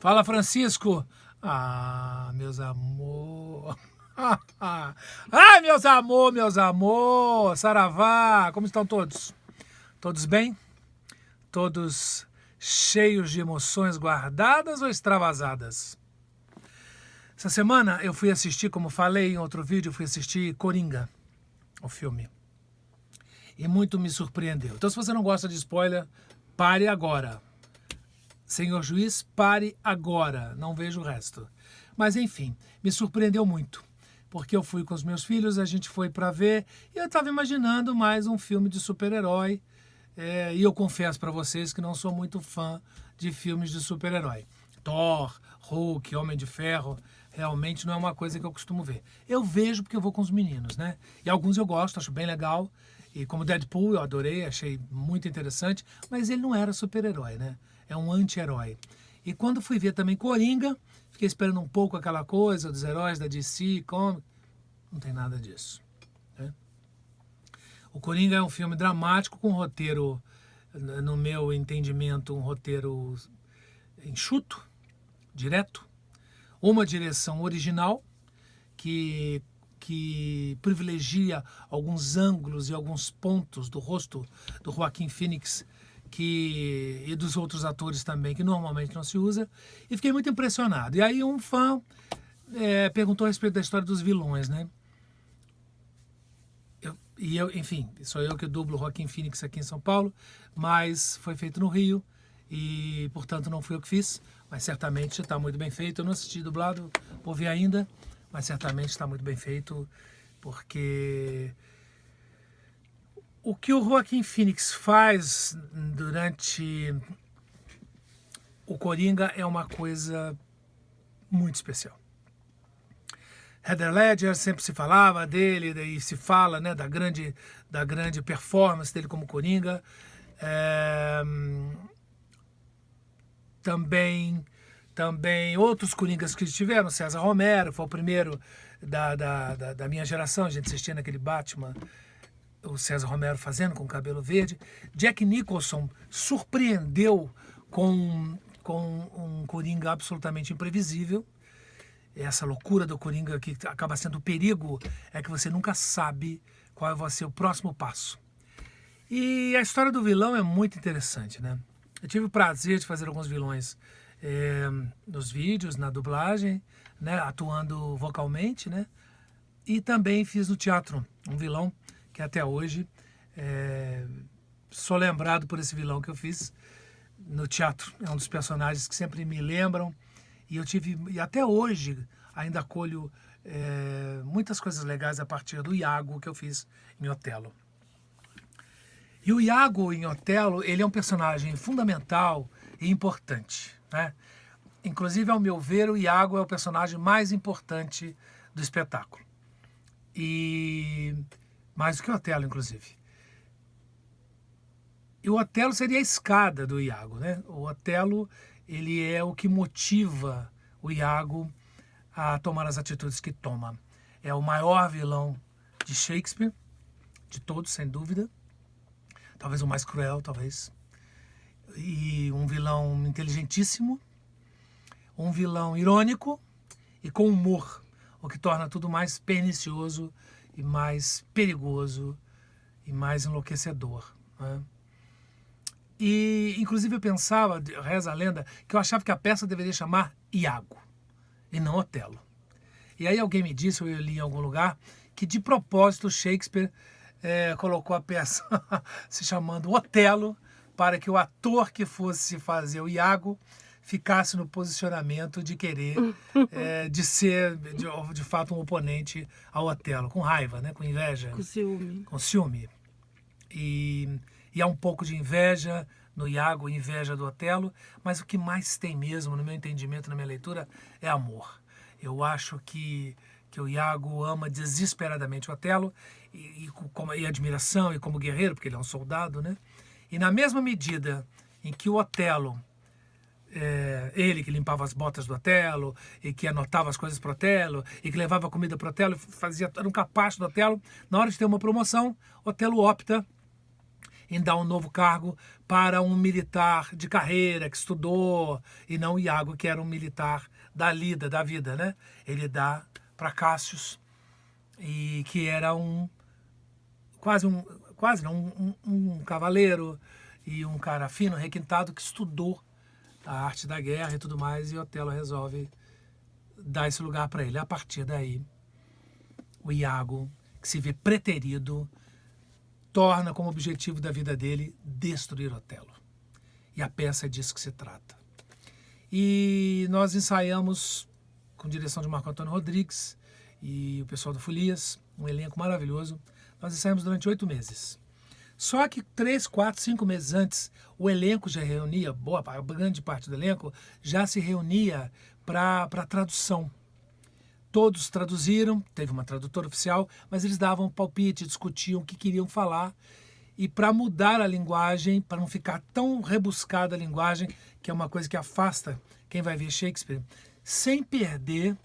Fala, Francisco. Ah, meus amor. Meus amor. Saravá, como estão todos? Todos bem? Todos cheios de emoções guardadas ou extravasadas? Essa semana eu fui assistir, como falei em outro vídeo, eu fui assistir Coringa, o filme. E muito me surpreendeu. Então, se você não gosta de spoiler, pare agora. Senhor juiz, pare agora. Não vejo o resto. Mas, enfim, me surpreendeu muito. Porque eu fui com os meus filhos, a gente foi para ver, e eu estava imaginando mais um filme de super-herói. E eu confesso para vocês que não sou muito fã de filmes de super-herói. Thor, Hulk, Homem de Ferro, realmente não é uma coisa que eu costumo ver. Eu vejo porque eu vou com os meninos, né? E alguns eu gosto, acho bem legal. E como Deadpool, eu adorei, achei muito interessante. Mas ele não era super-herói, né? É um anti-herói. E quando fui ver também Coringa, fiquei esperando um pouco aquela coisa dos heróis da DC, como... Não tem nada disso. Né? O Coringa é um filme dramático com um roteiro, no meu entendimento, um roteiro enxuto, direto, uma direção original que privilegia alguns ângulos e alguns pontos do rosto do Joaquin Phoenix e dos outros atores também, que normalmente não se usa, e fiquei muito impressionado. E aí um fã perguntou a respeito da história dos vilões, né? Enfim, sou eu que dublo o Joaquin Phoenix aqui em São Paulo, mas foi feito no Rio e, portanto, não fui eu que fiz, mas certamente está muito bem feito. Eu não assisti dublado, vou ver ainda, mas certamente está muito bem feito, porque o que o Joaquin Phoenix faz durante o Coringa é uma coisa muito especial. Heath Ledger, sempre se falava dele, e se fala, né, da grande performance dele como Coringa. Também outros Coringas que tiveram, César Romero, foi o primeiro da minha geração, a gente assistia naquele Batman, o César Romero fazendo com o cabelo verde. Jack Nicholson surpreendeu com um Coringa absolutamente imprevisível. Essa loucura do Coringa que acaba sendo o perigo é que você nunca sabe qual vai ser o próximo passo. E a história do vilão é muito interessante, né? Eu tive o prazer de fazer alguns vilões nos vídeos, na dublagem, né? Atuando vocalmente, né? E também fiz no teatro um vilão que até hoje sou lembrado por esse vilão que eu fiz no teatro. É um dos personagens que sempre me lembram. E até hoje ainda colho muitas coisas legais a partir do Iago que eu fiz em Otelo. E o Iago em Otelo, ele é um personagem fundamental e importante, né? Inclusive, ao meu ver, o Iago é o personagem mais importante do espetáculo. E mais do que o Otelo, inclusive. E o Otelo seria a escada do Iago, né? O Otelo, ele é o que motiva o Iago a tomar as atitudes que toma. É o maior vilão de Shakespeare, de todos, sem dúvida. Talvez o mais cruel, talvez. E um vilão inteligentíssimo, um vilão irônico e com humor, o que torna tudo mais pernicioso e mais perigoso e mais enlouquecedor, né? E, inclusive, eu pensava, reza a lenda, que eu achava que a peça deveria chamar Iago e não Otelo. E aí alguém me disse, ou eu li em algum lugar, que de propósito Shakespeare colocou a peça se chamando Otelo, para que o ator que fosse fazer o Iago ficasse no posicionamento de querer, de ser, de fato, um oponente ao Otelo, com raiva, né? Com inveja. Com ciúme. Com ciúme. E há um pouco de inveja no Iago, inveja do Otelo, mas o que mais tem mesmo, no meu entendimento, na minha leitura, é amor. Eu acho que o Iago ama desesperadamente o Otelo, e admiração, e como guerreiro, porque ele é um soldado, né? E na mesma medida em que o Otelo, ele que limpava as botas do Otelo, e que anotava as coisas para o Otelo, e que levava comida para o Otelo, era um capacho do Otelo, na hora de ter uma promoção, Otelo opta em dar um novo cargo para um militar de carreira que estudou, e não o Iago, que era um militar da lida, da vida, né? Ele dá para Cássius, e que era um cavaleiro e um cara fino, requintado, que estudou a arte da guerra e tudo mais, e Otelo resolve dar esse lugar para ele. A partir daí, o Iago, que se vê preterido, torna como objetivo da vida dele destruir Otelo. E a peça é disso que se trata. E nós ensaiamos, com direção de Marco Antônio Rodrigues e o pessoal do Folias, um elenco maravilhoso. Nós ensaiamos durante 8 meses. Só que 3, 4, 5 meses antes, o elenco já reunia, grande parte do elenco já se reunia para tradução. Todos traduziram, teve uma tradutora oficial, mas eles davam palpite, discutiam o que queriam falar. E para mudar a linguagem, para não ficar tão rebuscada a linguagem, que é uma coisa que afasta quem vai ver Shakespeare, sem perder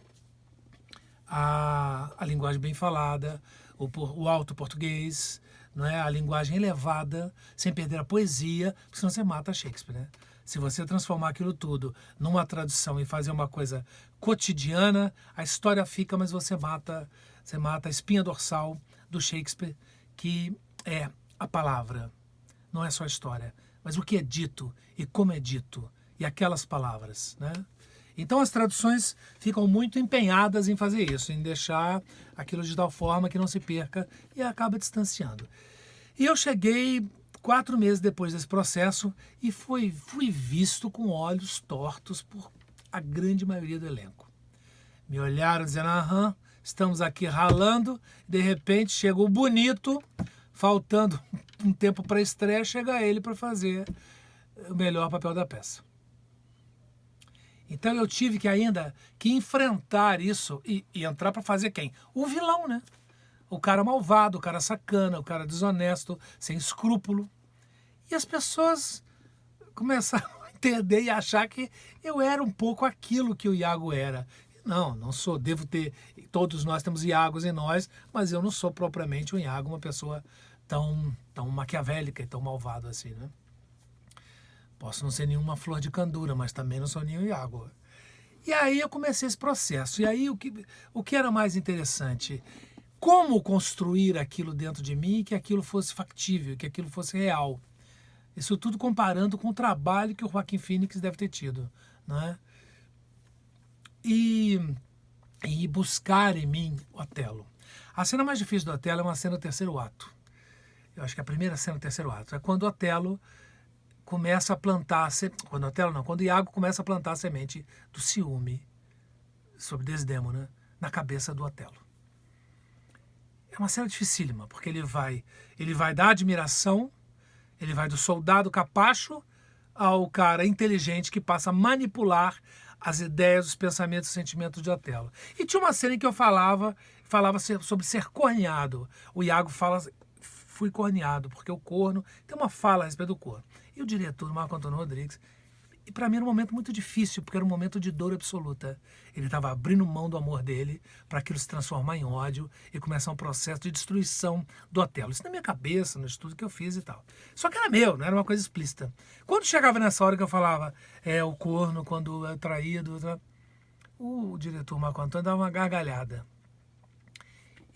a linguagem bem falada, o alto português, não é? A linguagem elevada, sem perder a poesia, porque senão você mata Shakespeare, né? Se você transformar aquilo tudo numa tradução e fazer uma coisa cotidiana, a história fica, mas você mata a espinha dorsal do Shakespeare, que é a palavra. Não é só a história, mas o que é dito e como é dito, e aquelas palavras, né? Então as traduções ficam muito empenhadas em fazer isso, em deixar aquilo de tal forma que não se perca e acaba distanciando. E eu cheguei 4 meses depois desse processo e fui visto com olhos tortos por a grande maioria do elenco. Me olharam dizendo, estamos aqui ralando, de repente chega o bonito, faltando um tempo para a estreia, chega ele para fazer o melhor papel da peça. Então eu tive que ainda que enfrentar isso e entrar para fazer quem? O vilão, né? O cara malvado, o cara sacana, o cara desonesto, sem escrúpulo. E as pessoas começaram a entender e achar que eu era um pouco aquilo que o Iago era. Não sou, devo ter, todos nós temos Iagos em nós, mas eu não sou propriamente um Iago, uma pessoa tão maquiavélica e tão malvado assim, né? Posso não ser nenhuma flor de candura, mas também não sou nenhum Iago. E aí eu comecei esse processo. E aí o que era mais interessante? Como construir aquilo dentro de mim, que aquilo fosse factível, que aquilo fosse real. Isso tudo comparando com o trabalho que o Joaquim Phoenix deve ter tido, né? E buscar em mim o Otelo. A cena mais difícil do Otelo é uma cena do 3º ato. Eu acho que a primeira cena do 3º ato é quando o Otelo começa a plantar, quando Iago começa a plantar a semente do ciúme sobre Desdémona na cabeça do Otelo. É uma cena dificílima, porque ele vai da admiração, ele vai do soldado capacho ao cara inteligente que passa a manipular as ideias, os pensamentos e os sentimentos de Otelo. E tinha uma cena em que eu falava sobre ser corneado. O Iago fala, fui corneado, porque o corno tem uma fala a respeito do corno. E o diretor, Marco Antônio Rodrigues, e para mim era um momento muito difícil, porque era um momento de dor absoluta. Ele estava abrindo mão do amor dele para aquilo se transformar em ódio e começar um processo de destruição do Otelo. Isso na minha cabeça, no estudo que eu fiz e tal. Só que era meu, não era uma coisa explícita. Quando chegava nessa hora que eu falava, o corno, quando é traído, o diretor Marco Antônio dava uma gargalhada.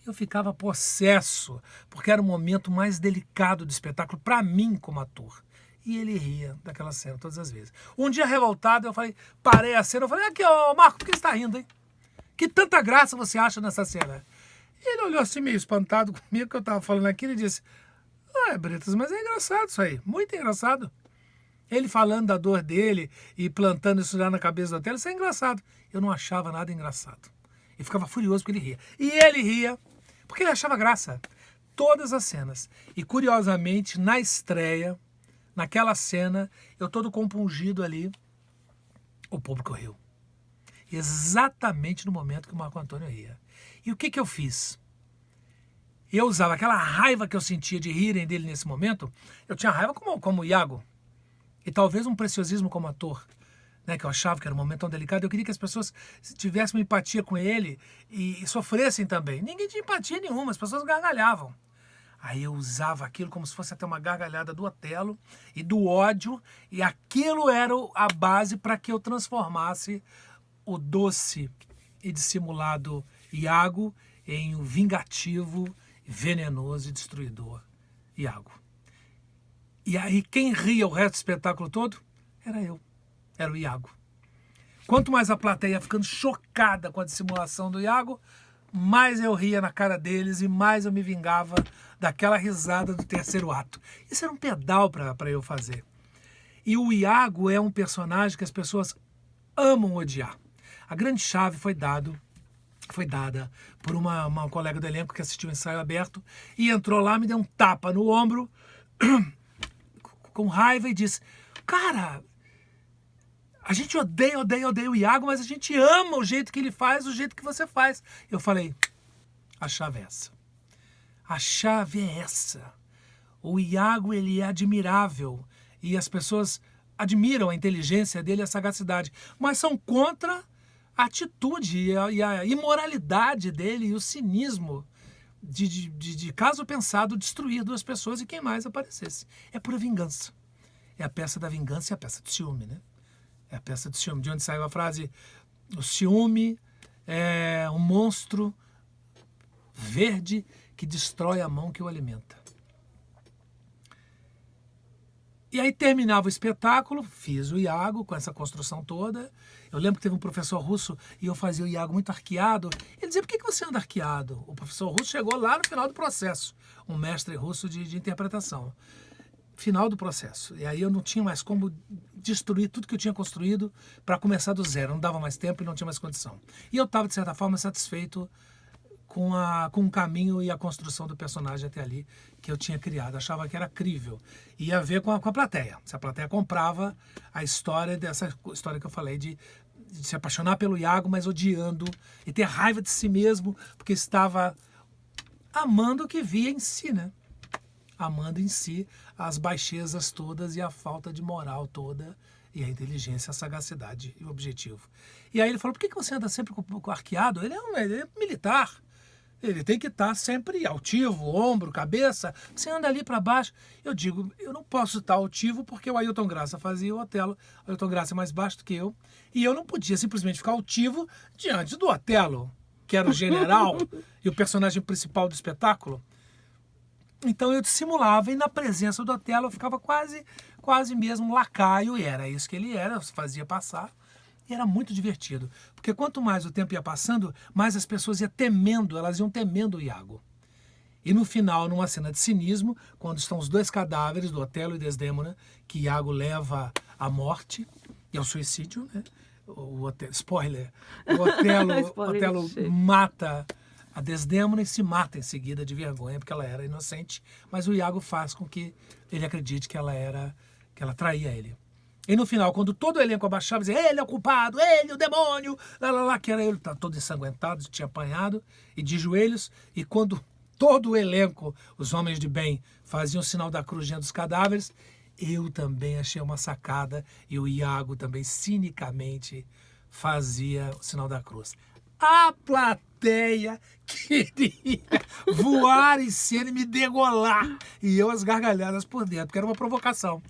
Eu ficava possesso, porque era o momento mais delicado do espetáculo para mim como ator. E ele ria daquela cena todas as vezes. Um dia revoltado, eu parei a cena, eu falei, aqui, Marco, por que você está rindo, hein? Que tanta graça você acha nessa cena? Ele olhou assim meio espantado comigo, que eu estava falando aquilo, e disse, Bretas, mas é engraçado isso aí, muito engraçado. Ele falando da dor dele e plantando isso já na cabeça do Otelo, isso é engraçado. Eu não achava nada engraçado. E ficava furioso porque ele ria. E ele ria porque ele achava graça. Todas as cenas. E curiosamente, na estreia, naquela cena, eu todo compungido ali, o público riu. Exatamente no momento que o Marco Antônio ria. E o que eu fiz? Eu usava aquela raiva que eu sentia de rirem dele nesse momento, eu tinha raiva como Iago, e talvez um preciosismo como ator, né, que eu achava que era um momento tão delicado. Eu queria que as pessoas tivessem uma empatia com ele e sofressem também. Ninguém tinha empatia nenhuma, as pessoas gargalhavam. Aí eu usava aquilo como se fosse até uma gargalhada do Otelo e do ódio, e aquilo era a base para que eu transformasse o doce e dissimulado Iago em o vingativo, venenoso e destruidor Iago. E aí quem ria o resto do espetáculo todo? Era eu, era o Iago. Quanto mais a plateia ia ficando chocada com a dissimulação do Iago, mais eu ria na cara deles e mais eu me vingava daquela risada do terceiro ato. Isso era um pedal para eu fazer. E o Iago é um personagem que as pessoas amam odiar. A grande chave foi dada por uma colega do elenco que assistiu o ensaio aberto e entrou lá, me deu um tapa no ombro com raiva e disse: cara, a gente odeia o Iago, mas a gente ama o jeito que ele faz, o jeito que você faz. Eu falei, a chave é essa. A chave é essa. O Iago, ele é admirável e as pessoas admiram a inteligência dele e a sagacidade, mas são contra a atitude e a imoralidade dele e o cinismo de caso pensado, destruir duas pessoas e quem mais aparecesse. É pura vingança. É a peça da vingança e a peça do ciúme, né? É a peça do ciúme, de onde saiu a frase: o ciúme é um monstro verde que destrói a mão que o alimenta. E aí terminava o espetáculo, fiz o Iago com essa construção toda. Eu lembro que teve um professor russo e eu fazia o Iago muito arqueado. Ele dizia: por que você anda arqueado? O professor russo chegou lá no final do processo, um mestre russo de interpretação. Final do processo. E aí eu não tinha mais como destruir tudo que eu tinha construído para começar do zero. Não dava mais tempo e não tinha mais condição. E eu estava, de certa forma, satisfeito com o caminho e a construção do personagem até ali que eu tinha criado. Achava que era crível. Ia ver com a plateia. Se a plateia comprava a história, dessa história que eu falei de se apaixonar pelo Iago, mas odiando e ter raiva de si mesmo porque estava amando o que via em si, né? Amando em si as baixezas todas e a falta de moral toda e a inteligência, a sagacidade e o objetivo. E aí ele falou: por que você anda sempre com o arqueado? Ele é militar. Ele tem que estar sempre altivo, ombro, cabeça. Você anda ali para baixo. Eu digo, eu não posso estar altivo porque o Ailton Graça fazia o Otelo. O Ailton Graça é mais baixo do que eu. E eu não podia simplesmente ficar altivo diante do Otelo, que era o general e o personagem principal do espetáculo. Então eu dissimulava e na presença do Otelo eu ficava quase mesmo lacaio, e era isso que ele era, fazia passar. E era muito divertido, porque quanto mais o tempo ia passando, mais as pessoas elas iam temendo o Iago. E no final, numa cena de cinismo, quando estão os dois cadáveres do Otelo e Desdémona, que Iago leva à morte e ao suicídio, né? Spoiler, o Otelo mata a Desdémona e se mata em seguida de vergonha, porque ela era inocente, mas o Iago faz com que ele acredite que ela traía ele. E no final, quando todo o elenco abaixava, dizia: ele é o culpado, ele, o demônio, que era ele, tá todo ensanguentado, tinha apanhado, e de joelhos, e quando todo o elenco, os homens de bem, faziam o sinal da cruz diante dos cadáveres, eu também achei uma sacada, e o Iago também cinicamente fazia o sinal da cruz. A plateia queria voar em cena e me degolar. E eu as gargalhadas por dentro, porque era uma provocação.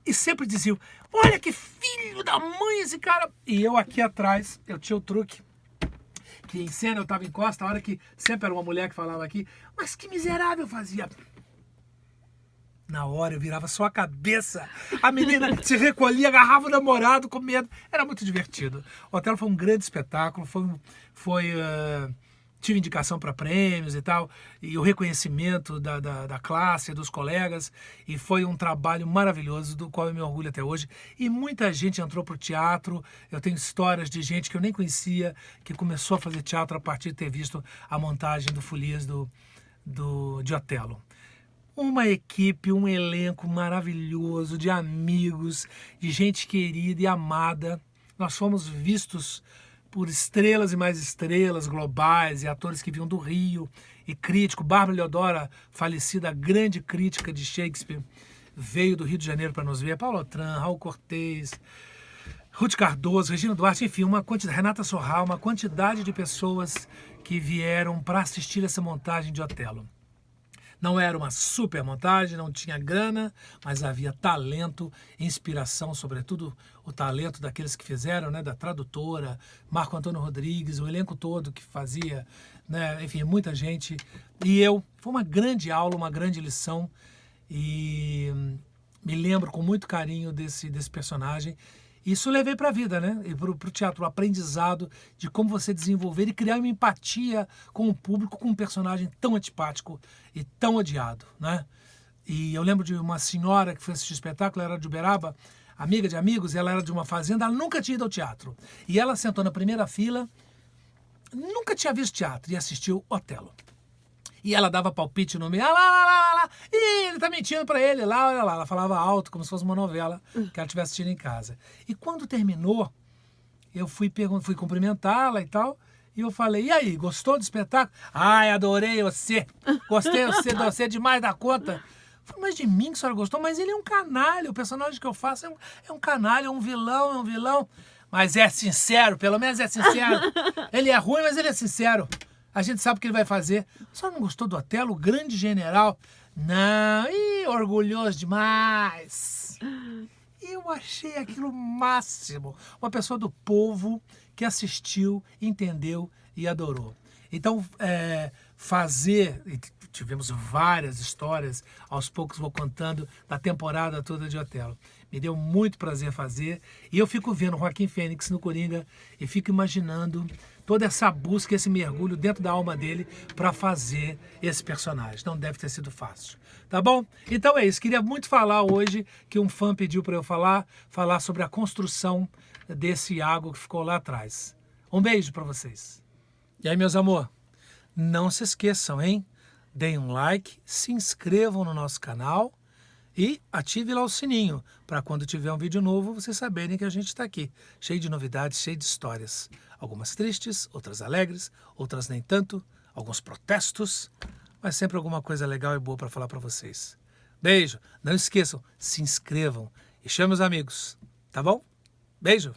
E sempre diziam: olha que filho da mãe esse cara. E eu aqui atrás, eu tinha o truque, que em cena eu estava em costa, a hora que sempre era uma mulher que falava aqui, mas que miserável fazia. Na hora eu virava só a cabeça, a menina se recolhia, agarrava o namorado com medo. Era muito divertido. O Otelo foi um grande espetáculo, tive indicação para prêmios e tal, e o reconhecimento da classe, dos colegas, e foi um trabalho maravilhoso, do qual eu me orgulho até hoje. E muita gente entrou para o teatro. Eu tenho histórias de gente que eu nem conhecia, que começou a fazer teatro a partir de ter visto a montagem do Folias de Otelo. Uma equipe, um elenco maravilhoso, de amigos, de gente querida e amada. Nós fomos vistos por estrelas e mais estrelas globais e atores que vinham do Rio, e crítico. Bárbara Leodora, falecida, grande crítica de Shakespeare, veio do Rio de Janeiro para nos ver. Paulo Otran, Raul Cortez, Ruth Cardoso, Regina Duarte, enfim, Renata Sorral, uma quantidade de pessoas que vieram para assistir essa montagem de Otelo. Não era uma super montagem, não tinha grana, mas havia talento, inspiração, sobretudo o talento daqueles que fizeram, né, da tradutora, Marco Antônio Rodrigues, o elenco todo que fazia, né, enfim, muita gente. E foi uma grande aula, uma grande lição, e me lembro com muito carinho desse personagem. Isso eu levei para a vida, né? E para o teatro, o aprendizado de como você desenvolver e criar uma empatia com o público, com um personagem tão antipático e tão odiado, né? E eu lembro de uma senhora que foi assistir o espetáculo, ela era de Uberaba, amiga de amigos, ela era de uma fazenda, ela nunca tinha ido ao teatro. E ela sentou na primeira fila, nunca tinha visto teatro e assistiu Otelo. E ela dava palpite no meio, lá. Ih, ele tá mentindo pra ele, lá, olha lá. Ela falava alto, como se fosse uma novela que ela estivesse assistindo em casa. E quando terminou, eu fui cumprimentá-la e tal, e eu falei, e aí, gostou do espetáculo? Ai, adorei você, gostei de você demais da conta. Eu falei, mas de mim que a senhora gostou? Mas ele é um canalha, o personagem que eu faço é um canalha, é um vilão. Mas é sincero, pelo menos é sincero. Ele é ruim, mas ele é sincero. A gente sabe o que ele vai fazer. Só não gostou do Otelo, o grande general? Não, orgulhoso demais. Eu achei aquilo o máximo. Uma pessoa do povo que assistiu, entendeu e adorou. Então, tivemos várias histórias, aos poucos vou contando, da temporada toda de Otelo. Me deu muito prazer fazer. E eu fico vendo o Joaquim Fênix no Coringa e fico imaginando toda essa busca, esse mergulho dentro da alma dele para fazer esse personagem. Não deve ter sido fácil. Tá bom? Então é isso. Queria muito falar hoje, que um fã pediu para eu falar sobre a construção desse Iago que ficou lá atrás. Um beijo para vocês. E aí, meus amor, não se esqueçam, hein? Deem um like, se inscrevam no nosso canal e ative lá o sininho para quando tiver um vídeo novo vocês saberem que a gente está aqui, cheio de novidades, cheio de histórias. Algumas tristes, outras alegres, outras nem tanto, alguns protestos, mas sempre alguma coisa legal e boa para falar para vocês. Beijo, não esqueçam, se inscrevam e chamem os amigos, tá bom? Beijo!